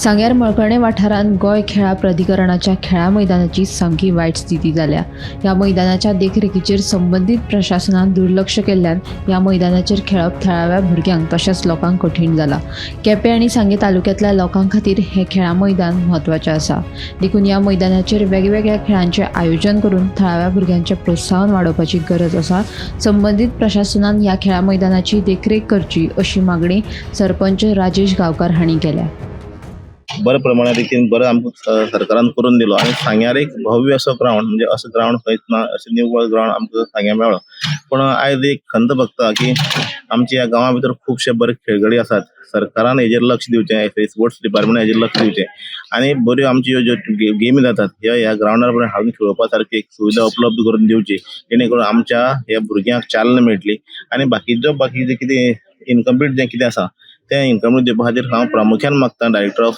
सांग्यार मळकर्णे वाठारांत गोंय खेळा प्राधिकरणाच्या खेळा मैदानाची सामकी वायट स्थिती जाल्या। ह्या मैदानाच्या देखरेखीचेर संबंधीत प्रशासनान दुर्लक्ष केल्ल्यान ह्या मैदानाचेर खेळप थळाव्या भुरग्यांक तशेंच लोकांक कठीण जाला। केपें आनी सांगे तालुक्यांतल्या लोकां खातीर हे खेळा मैदान म्हत्वाचें आसा। देखून ह्या मैदानाचेर वेगवेगळ्या खेळांचें आयोजन करून थळाव्या भुरग्यांचें प्रोत्साहन वाडोवपाची गरज आसा। संबंधीत प्रशासनान ह्या खेळा मैदानाची देखरेख करची अशी मागणी सरपंच राजेश गांवकार हांणी केल्या। बरे प्रमाणे रितीन बरं आमकां सरकारान करून दिलो आणि सांग्यार एक भव्य असो ग्राउंड म्हणजे असं ग्राउंड खंयच ना, अशें निव्वळ ग्राउंड आमकां सांग्यार मेळ्ळो। पण आयज एक खंत बघता की आमच्या ह्या गांवा भितर खुबशे बरे खेळगडे आसात। सरकारान हेजेर लक्ष दिवचें, स्पोर्ट्स डिपार्टमेंट हेजेर लक्ष दिवचें आणि बऱ्यो आमच्यो ज्यो गेमी जातात ह्या ग्राउंडार पर्यंत हाडून खेळोवपा सारकी एक सुविधा उपलब्ध करून दिवची, जेणे करून आमच्या ह्या भुरग्यांक चालना मेळटली आणि बाकी जे कितें इनकम्प्लीट जे कितें आसा त्या इनकम्प्लीट दिवपा खातीर हांव प्रामुख्यान मागता डायरेक्टर ऑफ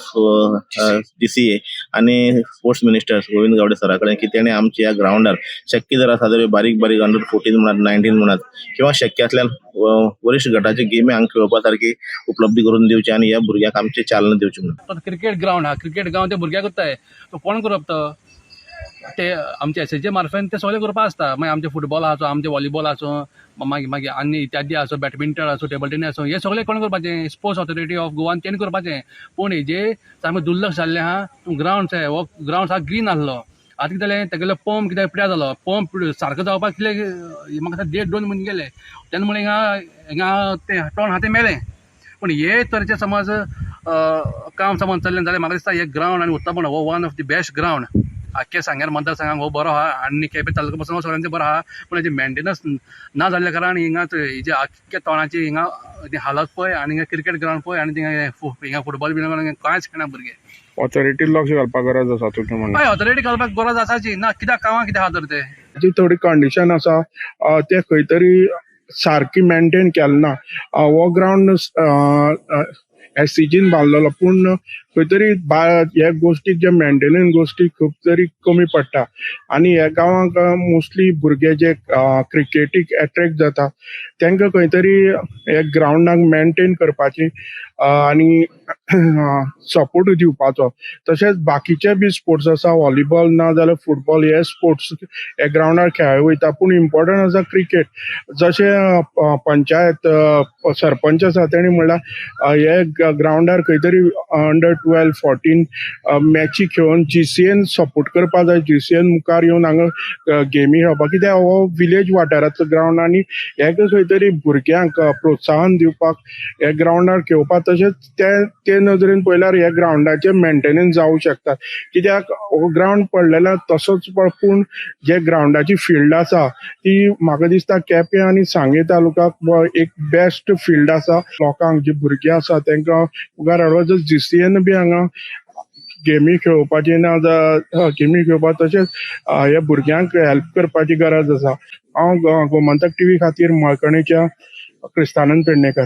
DCA आणि स्पोर्ट्स मिनिस्टर गोविंद गावडे सरा कडेन की तेणें आमच्या ह्या ग्राउंडार शक्य जर आसा जाल्यार बारीक अंडर 14 म्हणत 19 म्हणत किंवा शक्य असल्यार वरिष्ठ गटाचे गेमी हांगा खेळोवपा सारकी उपलब्धी करून दिवची आणि ह्या भुरग्यांक आमची चालना दिवची म्हणून। क्रिकेट ग्राउंड हा क्रिकेट ग्राउंड ते भुरग्याक करताय तो कोण करप तो ते आमचे SHG मार्फत ते सगळे करपा आसता। मागीर आमचे फुटबॉल आसो, आमचे व्हॉलीबॉल आसो, मागीर आनी इत्यादी आसो, बॅडमिंटन आसो, टेबल टेनीस आसो, हे सगळे कोण करपाचें? स्पोर्ट्स ऑथॉरिटी ऑफ गोवान तेणी करपाचें। पूण हेजे सामकें दुर्लक्ष जाल्लें आहा। ग्राउंड हो ग्राउंड हा ग्रीन आसलो, आतां कितें जालें तेगेलो पंप कित्याक पिड्यार जालो, पंप सारको जावपाक कितें म्हाका 1.5-2 म्हयने गेले, तेन्ना म्हळें हिंगा ते टोन आहा तें मेलें। पण हे तरेचे समज काम समज चल्लें जाल्यार म्हाका दिसता हे ग्राउंड आनी उत्तम हो one of the best ground आख्या सांग्यार मतदारसंघाक हो बरो आहा आनी केपें तालुका पासून हो सगळ्यांचो बरो आहा। पण हेजे मेंटेनन्स ना जाल्ल्या कारणान हिंगा हेजे आख्या तोंडाची हिंगा हालत पळय आनी हिंगा क्रिकेट ग्राउंड पळय आनी हिंगा फुटबॉल बी कांयच खेळना भुरगे। ऑथॉरिटी लक्ष घालपाक गरज आसा तुमचें म्हणणें? हय, ऑथॉरिटी घालपाक गरज आसाची ना, कित्याक गांवां कितें आहा तर ते जी थोडी कंडिशन आसा ते खंय तरी सारकी मेंटेन केलना। हो ग्राउंड SCGन बांदलेलो पूण खंय तरी ह्या गोष्टीक जे मेंटेनन्स गोष्टी खूब तरी कमी पडटा आनी ह्या गांवांक मोस्टली भुरगे जे क्रिकेटीक एट्रॅक्ट जाता तांकां खंय तरी हे ग्राउंडाक मेंटेन करपाची आनी सपोर्ट दिवपाचो। तशेंच बाकीचे बी स्पोर्ट्स आसा, व्हॉलीबॉल ना जाल्यार फुटबॉल, हे स्पोर्ट्स ह्या ग्राउंडार खेळ्ळे वयता। पूण इम्पॉर्टंट आसा क्रिकेट। जशें पंचायत सरपंच आसा तेणी म्हणल्यार हे ग्राउंडार खंय तरी अंडर 12-14 मॅची खेळून GCN सपोर्ट करपा जाय। GCN मुखार येवन हांगा गेमी खेळपाक, कित्याक हो विलेज वाठारांतलो ग्राउंड आनी हेका खंय तरी भुरग्यांक प्रोत्साहन दिवपाक हे ग्राउंडार खेळपाक, तशेंच ते नदरेन पळयल्यार ह्या ग्राउंडाचे मेंटेनन्स जावंक शकता। कित्याक हो ग्राउंड पडलेलो तसोच पूण जे ग्राउंडाची फिल्ड आसा ती म्हाका दिसता केपें आनी सांगे तालुक्याक एक बेस्ट फिल्ड आसा। लोकांक जे भुरगे आसा तांकां मुखार हाडपाक GCN बी हांगा गेमी खेळोवपाची ना गेमी खेळपाक तशेंच ह्या भुरग्यांक हेल्प करपाची गरज आसा। हांव गोमंतक TV खातीर मळकर्णेच्या क्रिस्तानंद पेडणेकर।